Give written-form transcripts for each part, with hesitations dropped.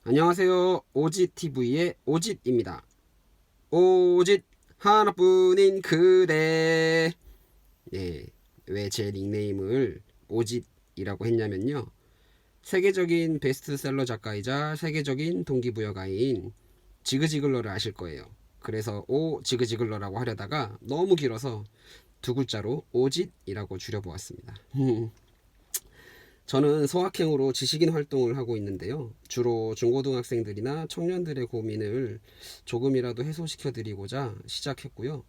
안녕하세요. 오짓TV의 오짓입니다. 오짓 하나뿐인 그대. 네, 왜 제 닉네임을 오짓이라고 했냐면요. 세계적인 베스트셀러 작가이자 세계적인 동기부여가인 지그지글러를 아실 거예요. 그래서 오 지그지글러라고 하려다가 너무 길어서 두 글자로 오짓이라고 줄여보았습니다. 저는 소확행으로 지식인 활동을 하고 있는데요. 주로 중고등학생들이나 청년들의 고민을 조금이라도 해소시켜 드리고자 시작했고요.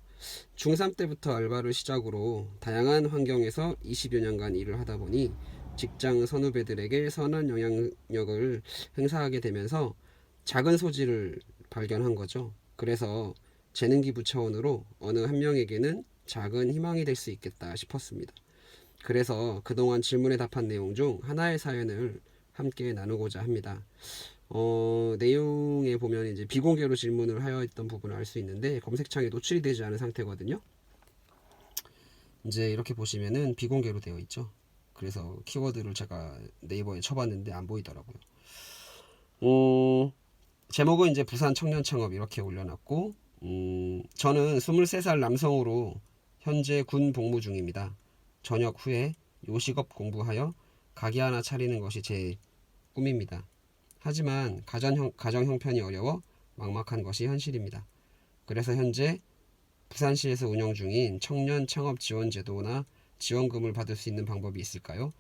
중3 때부터 알바를 시작으로 다양한 환경에서 20여 년간 일을 하다 보니 직장 선후배들에게 선한 영향력을 행사하게 되면서 작은 소질을 발견한 거죠. 그래서 재능기부 차원으로 어느 한 명에게는 작은 희망이 될 수 있겠다 싶었습니다. 그래서 그동안 질문에 답한 내용 중 하나의 사연을 함께 나누고자 합니다. 내용에 보면 이제 비공개로 질문을 하여 있던 부분을 알 수 있는데 검색창에 노출이 되지 않은 상태거든요. 이제 이렇게 보시면은 비공개로 되어 있죠. 그래서 키워드를 제가 네이버에 쳐봤는데 안 보이더라고요. 제목은 이제 부산 청년 창업 이렇게 올려놨고, 저는 23살 남성으로 현재 군 복무 중입니다. 전역 후에 요식업 공부하여 가게 하나 차리는 것이 제 꿈입니다. 하지만 가정 형편이 어려워 막막한 것이 현실입니다. 그래서 현재 부산시에서 운영 중인 청년 창업 지원 제도나 지원금을 받을 수 있는 방법이 있을까요?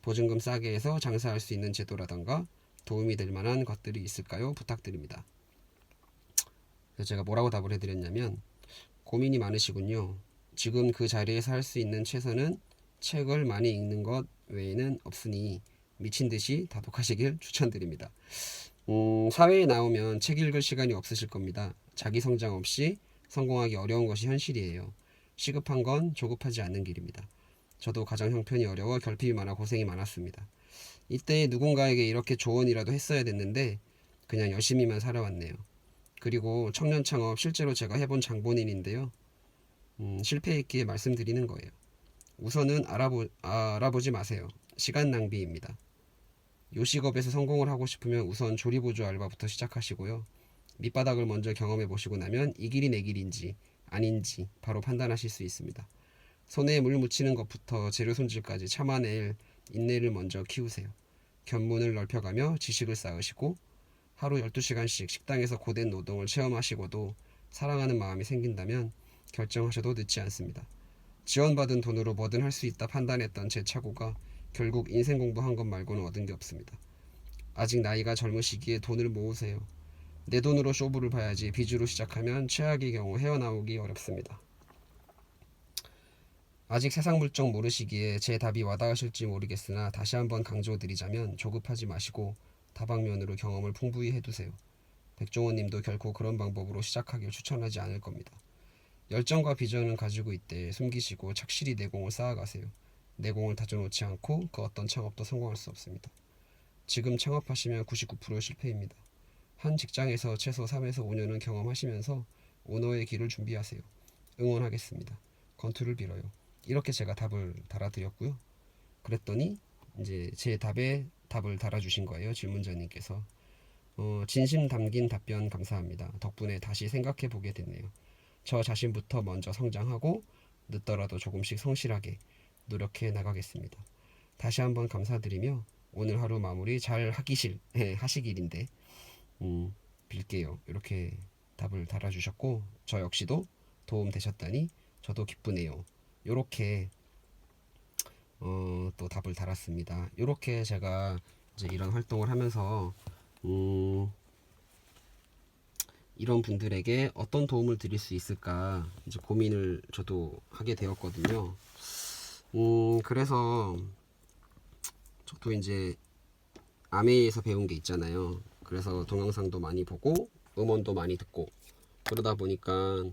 보증금 싸게 해서 장사할 수 있는 제도라던가 도움이 될 만한 것들이 있을까요? 부탁드립니다. 그래서 제가 뭐라고 답을 해드렸냐면, 고민이 많으시군요. 지금 그 자리에서 할 수 있는 최선은 책을 많이 읽는 것 외에는 없으니 미친 듯이 다독하시길 추천드립니다. 사회에 나오면 책 읽을 시간이 없으실 겁니다. 자기 성장 없이 성공하기 어려운 것이 현실이에요. 시급한 건 조급하지 않는 길입니다. 저도 가정 형편이 어려워 결핍이 많아 고생이 많았습니다. 이때 누군가에게 이렇게 조언이라도 했어야 됐는데 그냥 열심히만 살아왔네요. 그리고 청년 창업 실제로 제가 해본 장본인인데요. 실패했기에 말씀드리는 거예요. 우선은 알아보지 마세요. 시간 낭비입니다. 요식업에서 성공을 하고 싶으면 우선 조리보조 알바부터 시작하시고요. 밑바닥을 먼저 경험해 보시고 나면 이 길이 내 길인지 아닌지 바로 판단하실 수 있습니다. 손에 물 묻히는 것부터 재료 손질까지 참아낼 인내를 먼저 키우세요. 견문을 넓혀가며 지식을 쌓으시고 하루 12시간씩 식당에서 고된 노동을 체험하시고도 사랑하는 마음이 생긴다면 결정하셔도 늦지 않습니다. 지원받은 돈으로 뭐든 할 수 있다 판단했던 제 착오가 결국 인생 공부한 것 말고는 얻은 게 없습니다. 아직 나이가 젊으시기에 돈을 모으세요. 내 돈으로 쇼부를 봐야지 빚으로 시작하면 최악의 경우 헤어나오기 어렵습니다. 아직 세상 물정 모르시기에 제 답이 와닿으실지 모르겠으나 다시 한번 강조드리자면 조급하지 마시고 다방면으로 경험을 풍부히 해두세요. 백종원님도 결코 그런 방법으로 시작하길 추천하지 않을 겁니다. 열정과 비전은 가지고 있되 숨기시고 착실히 내공을 쌓아가세요. 내공을 다져놓지 않고 그 어떤 창업도 성공할 수 없습니다. 지금 창업하시면 99% 실패입니다. 한 직장에서 최소 3에서 5년은 경험하시면서 오너의 길을 준비하세요. 응원하겠습니다. 건투를 빌어요. 이렇게 제가 답을 달아드렸고요. 그랬더니 이제 제 답에 답을 달아주신 거예요. 질문자님께서. 진심 담긴 답변 감사합니다. 덕분에 다시 생각해 보게 됐네요. 저 자신부터 먼저 성장하고 늦더라도 조금씩 성실하게 노력해 나가겠습니다. 다시 한번 감사드리며 오늘 하루 마무리 잘 하시길인데 빌게요. 이렇게 답을 달아주셨고 저 역시도 도움 되셨다니 저도 기쁘네요. 이렇게 또 답을 달았습니다. 이렇게 제가 이제 이런 활동을 하면서 이런 분들에게 어떤 도움을 드릴 수 있을까 이제 고민을 저도 하게 되었거든요. 그래서 저도 이제 아메이에서 배운 게 있잖아요. 그래서 동영상도 많이 보고 음원도 많이 듣고 그러다 보니까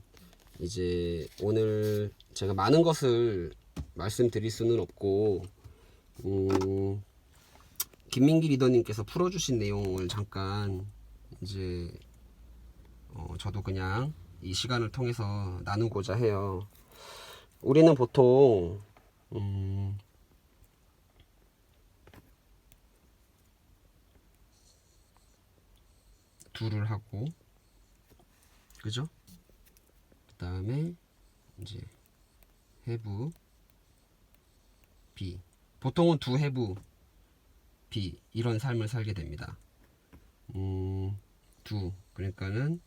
이제 오늘 제가 많은 것을 말씀드릴 수는 없고 김민기 리더님께서 풀어주신 내용을 잠깐 이제 저도 그냥 이 시간을 통해서 나누고자 해요. 우리는 보통 2를 하고, 그죠? 그 다음에 이제 have be, 보통은 do have be 이런 삶을 살게 됩니다. do 그러니까는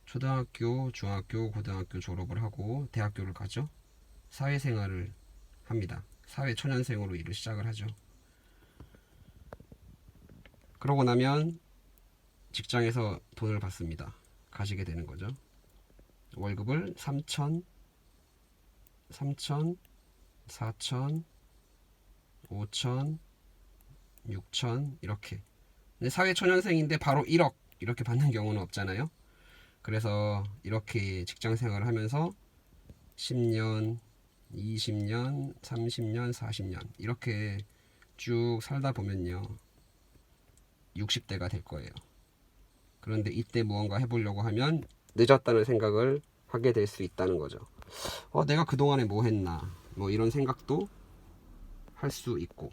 초등학교, 중학교, 고등학교 졸업을 하고 대학교를 가죠. 사회생활을 합니다. 사회초년생으로 일을 시작을 하죠. 그러고 나면 직장에서 돈을 받습니다. 가지게 되는 거죠. 월급을 3천, 4천, 5천, 6천 이렇게. 근데 사회초년생인데 바로 1억 이렇게 받는 경우는 없잖아요. 그래서 이렇게 직장 생활을 하면서 10년, 20년, 30년, 40년 이렇게 쭉 살다 보면요 60대가 될 거예요. 그런데 이때 무언가 해보려고 하면 늦었다는 생각을 하게 될 수 있다는 거죠. 내가 그동안에 뭐 했나 뭐 이런 생각도 할 수 있고.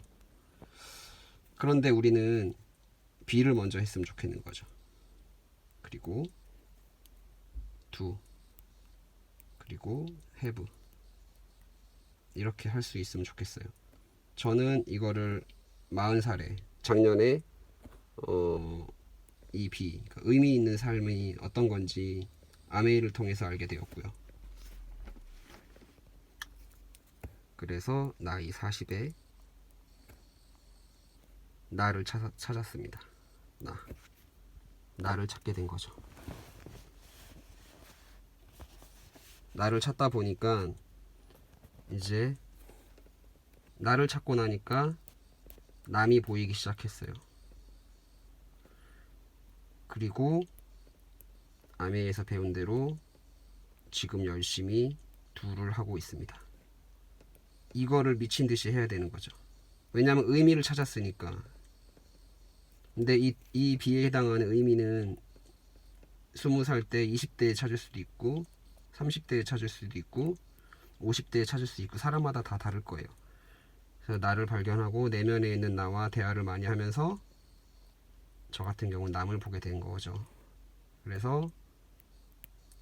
그런데 우리는 B를 먼저 했으면 좋겠는 거죠. 그리고 do, 그리고 have 이렇게 할 수 있으면 좋겠어요. 저는 이거를 40살에 작년에 이 B, 그러니까 의미 있는 삶이 어떤 건지 아메이를 통해서 알게 되었고요. 그래서 나이 40에 나를 찾았습니다. 나를 찾게 된 거죠. 나를 찾다 보니까 이제 나를 찾고 나니까 남이 보이기 시작했어요. 그리고 아메에서 배운 대로 지금 열심히 do를 하고 있습니다. 이거를 미친 듯이 해야 되는 거죠. 왜냐하면 의미를 찾았으니까. 근데 이 B에 해당하는 의미는 20살 때 20대에 찾을 수도 있고 30대에 찾을 수도 있고 50대에 찾을 수 있고 사람마다 다 다를 거예요. 그래서 나를 발견하고 내면에 있는 나와 대화를 많이 하면서 저 같은 경우는 남을 보게 된 거죠. 그래서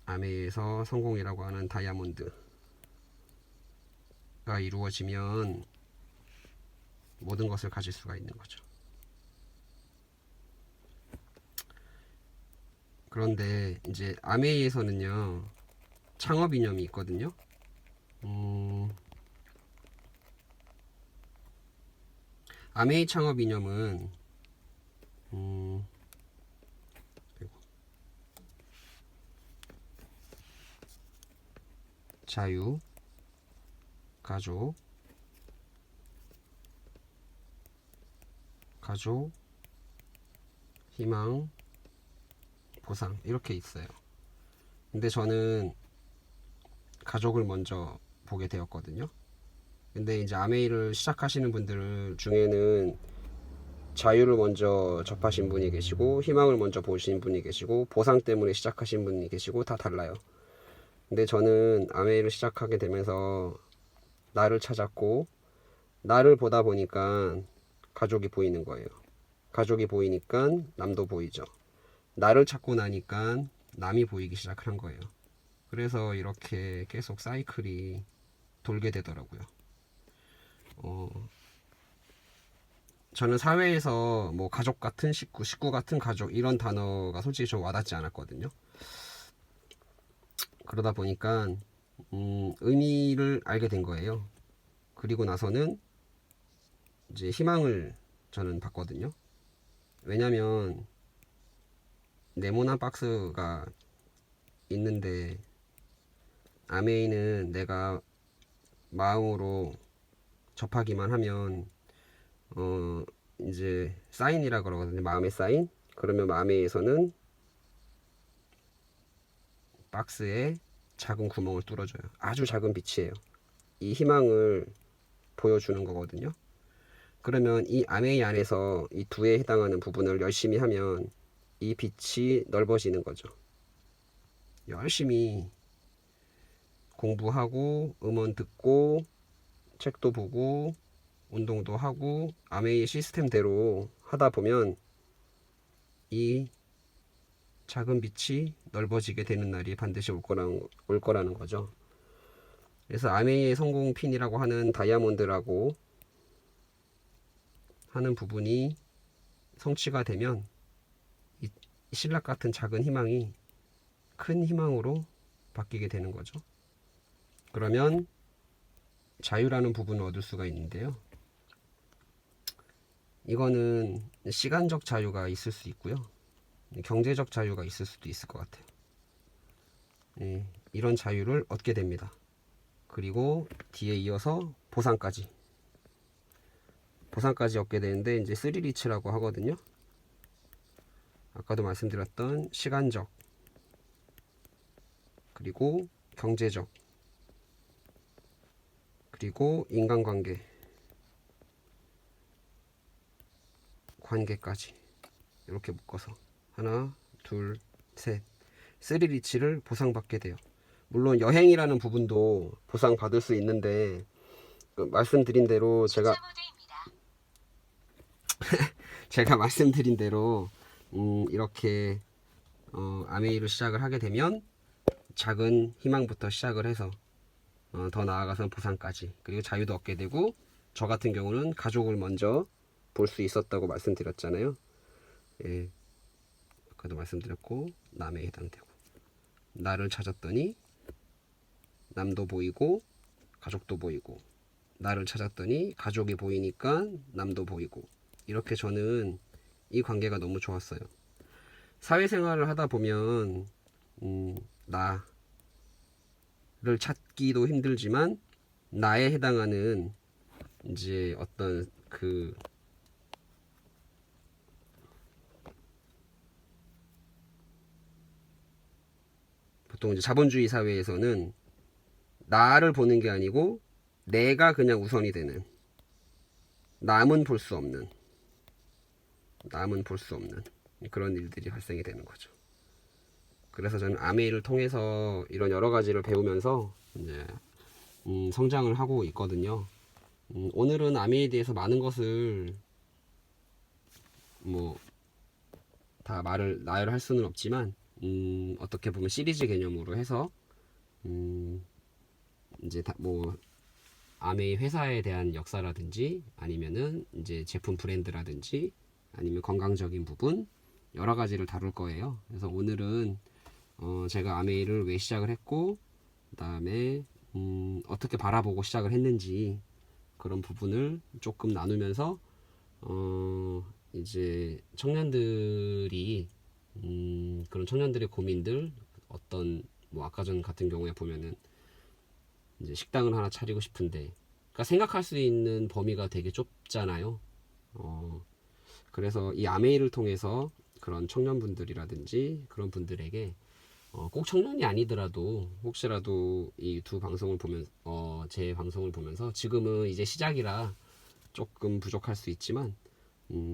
아메에서 성공이라고 하는 다이아몬드가 이루어지면 모든 것을 가질 수가 있는 거죠. 그런데 이제 아메이에서는요 창업 이념이 있거든요. 아메이 창업 이념은 자유, 가족, 희망, 보상 이렇게 있어요. 근데 저는 가족을 먼저 보게 되었거든요. 근데 이제 아메이를 시작하시는 분들 중에는 자유를 먼저 접하신 분이 계시고 희망을 먼저 보신 분이 계시고 보상 때문에 시작하신 분이 계시고 다 달라요. 근데 저는 아메이를 시작하게 되면서 나를 찾았고 나를 보다 보니까 가족이 보이는 거예요. 가족이 보이니까 남도 보이죠. 나를 찾고 나니까 남이 보이기 시작한 거예요. 그래서 이렇게 계속 사이클이 돌게 되더라고요. 저는 사회에서 뭐 가족 같은 식구 같은 가족 이런 단어가 솔직히 좀 와닿지 않았거든요. 그러다 보니까 의미를 알게 된 거예요. 그리고 나서는 이제 희망을 저는 봤거든요. 왜냐면 네모난 박스가 있는데 아메이는 내가 마음으로 접하기만 하면 이제 사인이라 그러거든요. 마음의 사인. 그러면 마음에서는 박스에 작은 구멍을 뚫어줘요. 아주 작은 빛이에요. 이 희망을 보여주는 거거든요. 그러면 이 아메이 안에서 이 두에 해당하는 부분을 열심히 하면 이 빛이 넓어지는 거죠. 열심히 공부하고 음원 듣고 책도 보고 운동도 하고 아메이 시스템대로 하다 보면 이 작은 빛이 넓어지게 되는 날이 반드시 올 거라는 거죠. 그래서 아메이의 성공 핀이라고 하는 다이아몬드라고 하는 부분이 성취가 되면 이 신락 같은 작은 희망이 큰 희망으로 바뀌게 되는 거죠. 그러면 자유라는 부분을 얻을 수가 있는데요. 이거는 시간적 자유가 있을 수 있고요. 경제적 자유가 있을 수도 있을 것 같아요. 네, 이런 자유를 얻게 됩니다. 그리고 뒤에 이어서 보상까지 얻게 되는데 이제 3리치라고 하거든요. 아까도 말씀드렸던 시간적 그리고 경제적 그리고 관계까지 이렇게 묶어서 하나 둘 셋 3리치를 보상받게 돼요. 물론 여행이라는 부분도 보상받을 수 있는데 말씀드린 대로 제가 말씀드린 대로 이렇게 아메이로 시작을 하게 되면 작은 희망부터 시작을 해서 더 나아가서 보상까지 그리고 자유도 얻게 되고 저 같은 경우는 가족을 먼저 볼 수 있었다고 말씀드렸잖아요. 예, 아까도 말씀드렸고 남에 해당되고 나를 찾았더니 남도 보이고 가족도 보이고 나를 찾았더니 가족이 보이니까 남도 보이고 이렇게 저는 이 관계가 너무 좋았어요. 사회생활을 하다 보면 나를 찾기도 힘들지만 나에 해당하는 이제 어떤 그 보통 이제 자본주의 사회에서는 나를 보는 게 아니고 내가 그냥 우선이 되는 남은 볼 수 없는 그런 일들이 발생이 되는 거죠. 그래서 저는 아메이를 통해서 이런 여러 가지를 배우면서 이제 성장을 하고 있거든요. 오늘은 아메이에 대해서 많은 것을 뭐 다 나열할 수는 없지만 어떻게 보면 시리즈 개념으로 해서 이제 뭐 아메이 회사에 대한 역사라든지 아니면은 이제 제품 브랜드라든지 아니면 건강적인 부분 여러 가지를 다룰 거예요. 그래서 오늘은 제가 아메이를 왜 시작을 했고 그다음에 어떻게 바라보고 시작을 했는지 그런 부분을 조금 나누면서 이제 청년들이 그런 청년들의 고민들 어떤 뭐 아까 전 같은 경우에 보면은 이제 식당을 하나 차리고 싶은데 그러니까 생각할 수 있는 범위가 되게 좁잖아요. 그래서 이 아메이를 통해서 그런 청년분들이라든지 그런 분들에게 꼭 청년이 아니더라도 혹시라도 이 두 방송을 보면 제 방송을 보면서 지금은 이제 시작이라 조금 부족할 수 있지만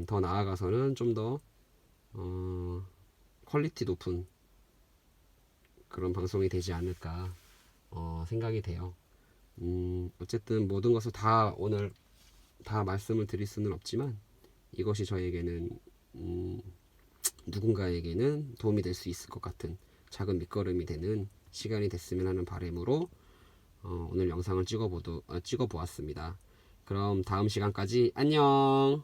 더 나아가서는 좀 더 퀄리티 높은 그런 방송이 되지 않을까 생각이 돼요. 어쨌든 모든 것을 다 오늘 다 말씀을 드릴 수는 없지만 이것이 저에게는 누군가에게는 도움이 될 수 있을 것 같은 작은 밑거름이 되는 시간이 됐으면 하는 바람으로 오늘 영상을 찍어 보았습니다. 그럼 다음 시간까지 안녕.